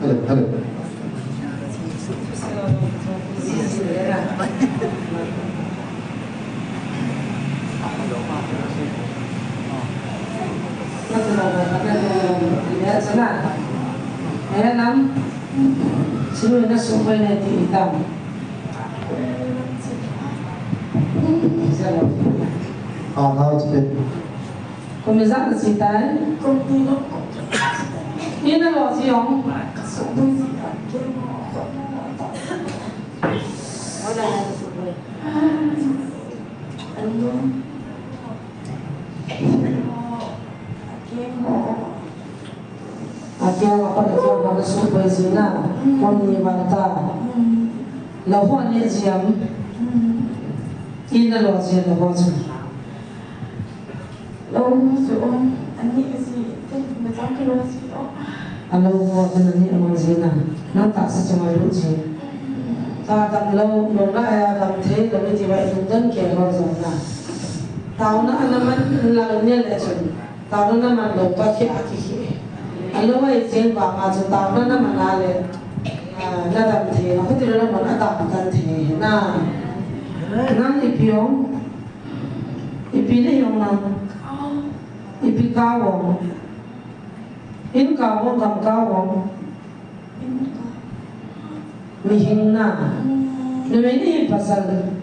Hello. Sino na sumpay na itam? Now it's been. Começar a citar? E na loja? Aqui ela pode ter uma surpresa, quando levantar, lavou a energia, e na loja lavou a Alo mo ka na ni amang zina, nang taas sa mga luci. Tatang lo na ay ang thay lo ni tiba itong kaya ko na. Tao na naman lang niya lesson. Tao na naman lo pa kaya aki. Alo ay sin ba nga so tao na naman ale. Na dam thay ako tiro na man atap kan thay na. Nang ipiyong ipili yung nang ipikawong. In kawong kam kawong mihina numay ni pasal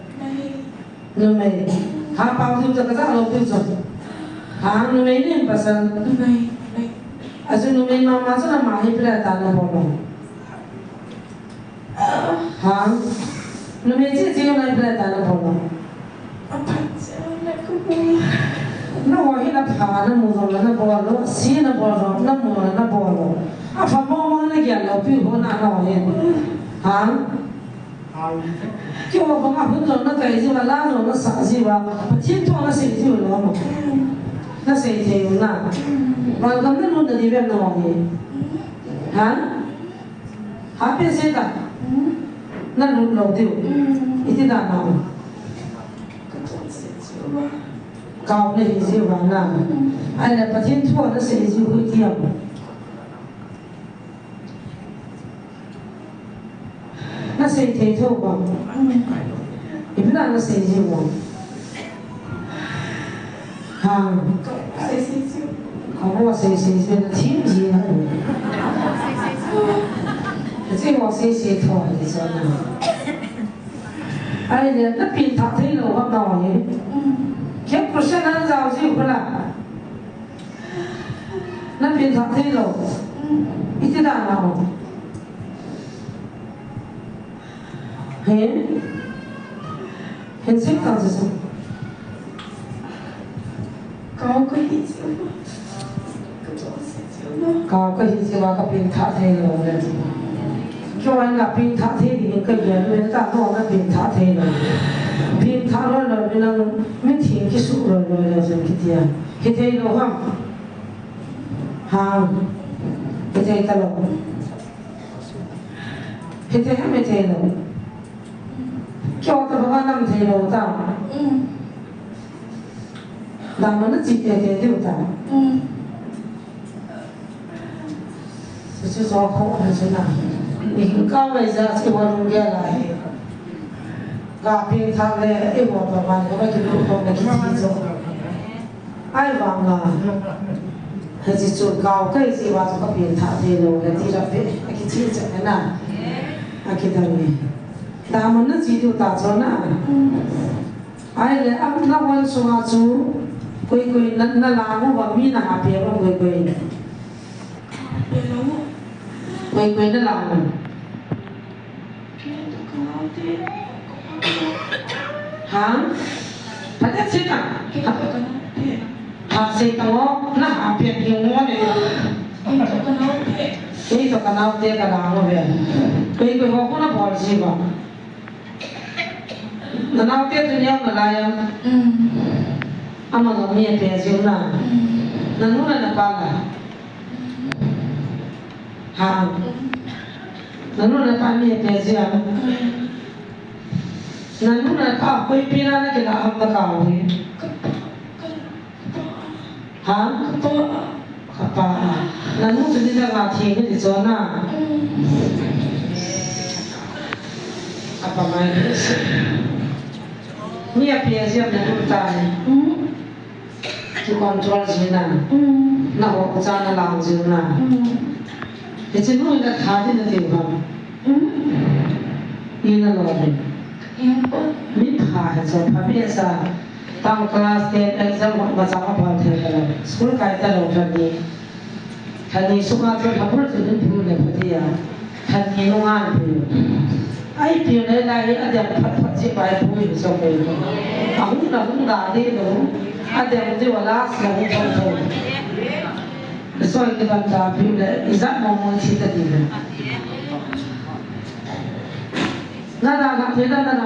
numay ha pau tu ka sa lo tu so ha numay ni pasal numay aso numay mama sa na mahi pala ta na bolo ha numay ji ji na pala ta na bolo na wahi na pha na mo na bolo si na bolo na mo na bolo a pha mo na kya lo pi ho na na wahi ha kyo ba nga hun zo na kai ji ba la zo na sa ji ba tin to na se ji lo mo na se ji na ba gam na no na di ba na wahi ha ha pe se ta na lu lo di iti da na cao này thì vào nào ai là bắt thiên thua nó sẽ dịu hơi kiềm nó sẽ thấy thua vào thì biết là nó sẽ dịu vào hàng không có sẽ dịu là thiên gì nữa cái họ sẽ thua thì sao nào ai là nó bị thắt thế nào bắt đầu vậy cái person anh giàu gì cũng là nó biến thành thế rồi ít thế nào hiện sinh càng gì có cái gì mà cái biến thành thế rồi cho anh là biến thành thế thì cái gì người ta nói là biến thành thế rồi biến thành rồi là mình thiên cái số rồi là dân cái gì cái thế đâu không hàng cái thế ta đâu cái thế hay thế đâu cho ta bảo năm thế đâu ta làm nó chỉ thế đâu ta chứ do khổ là thế nào mình cao bây giờ chỉ muốn nghe lại gặp bình thang này em muốn bảo bạn có cái lúc không được cái gì rồi ai vàng à hay chỉ chụp cao cái gì vào cái bình thang thì rồi là đi ra về cái gì chẳng nào cái đó này ta muốn nó chỉ được ta cho na ai là áp nó quan số nào chú quay nó làm một mi là hạt bia mà quay nó làm hả? Phải chết chết à? Hả sẽ tao nó hả biệt nhiều ngon này. Cái cho cái nào thế cái nào mà vậy? Cái họ cũng nó bỏ gì vào? Nó nào thế thì nhau là lại à? Ama nó miệt về gì nào? Nó nuôi là bao là? Hả? Nó nuôi là bao miệt về gì à? Nanu na ka koi pina na kila am na ka ha to kapa Lalu jadi dah mati ni di zona. Apa main ni? Ni apa yang siap nak bertanya? Tu kontrol zina. Nak buat macam lang zina. Jadi nu nak khadi nak tiba. Ini loh. Ni khadi so biasa. Tang kelas 10 exam macam apa terjadi. Sekolah kaitan loh tadi. Tadi semua tu hapur tu pun lepas dia. Tadi nungan tu. Ai pion ni lagi ada pat cipai pun so pun. Aku dah ni tu. Ada mesti wala selalu tu. So kita dah pion ni izat mau cerita dia. Nada tu. Nada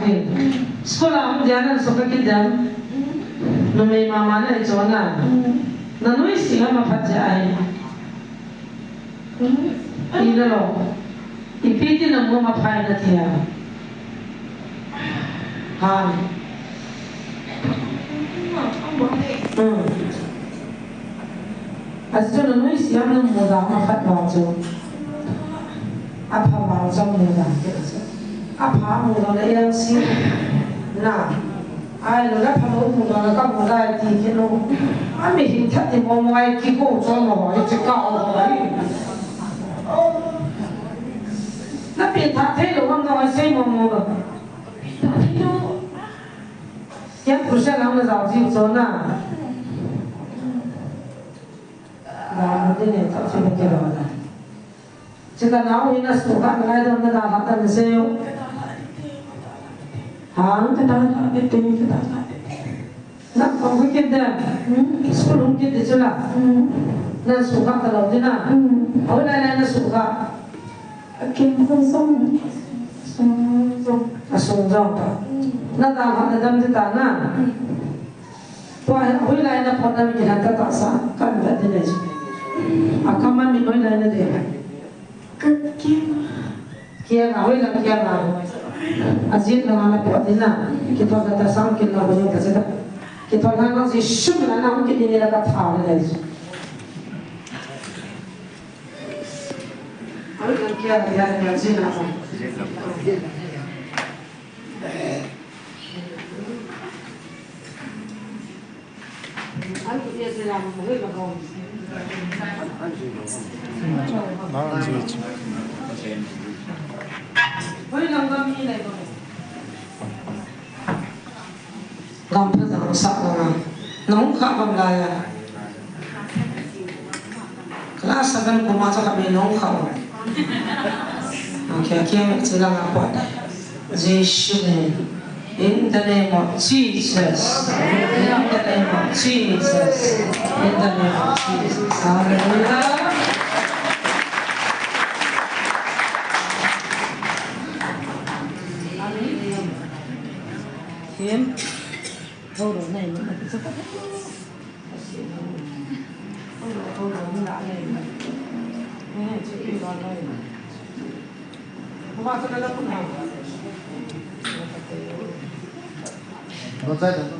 tu. Sekolah dia sekolah kita. Numi mama ni zona. Nanui siapa mafajai. Ini loh. Ipiti namu mafai nanti ya. Han. Asal nanui siapa namu muda mafat baju. Apa baju muda? Apa muda yang si? Nah. Ai lo dah pernah umur dah kamu dah tiga lo, kami hintat di mau mai kiko cuma mai cekau mai. Tapi tak tahu orang dah masih mau dah. Yang perusahaan orang dah jauh zona. Dah mungkin ni tak cukup kira dah. Jika nak ini suka nak ada orang dah hati mesti. Hang kita itu kita. Nak kau kita, sekolah kita jelah. Nak suka kalau dia nak, awalnya nak suka. Kita song. Nak dah ada dalam kita nak. Awalnya nak pada kita tak sah, kan tak ada je. Akaman minum awalnya dia. Kian awalnya kian awal. Azid lang anak po na kita kata sangkin na bunyi kita kita lang si shumna na mungkin ini nila katha na guys. Ano kan kaya yan yan sina ko. Ano dia sila mo hoy magaw. Hoy lang kami nila ito. Gampang ang sak na. Nung kapamlaya. Kelas akan pumasok kami nung kaw. Okay, kaya sila nga po. Jesus. In the name of Jesus. In the name of Jesus. In the name of Jesus. Hallelujah. Him, hold on, name. Hold on, not name. Pumasok ka lang po na. Outside.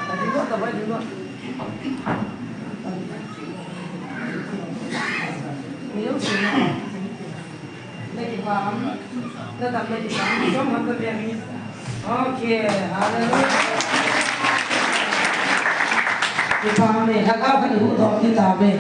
Tadi gua tambah juga. Nếu sửa đây thì vào nó tập đây thì sáng sớm hơn tập đèn đi. Ok, hallelujah. Thì vào này các bạn hữu thọ thì tập về.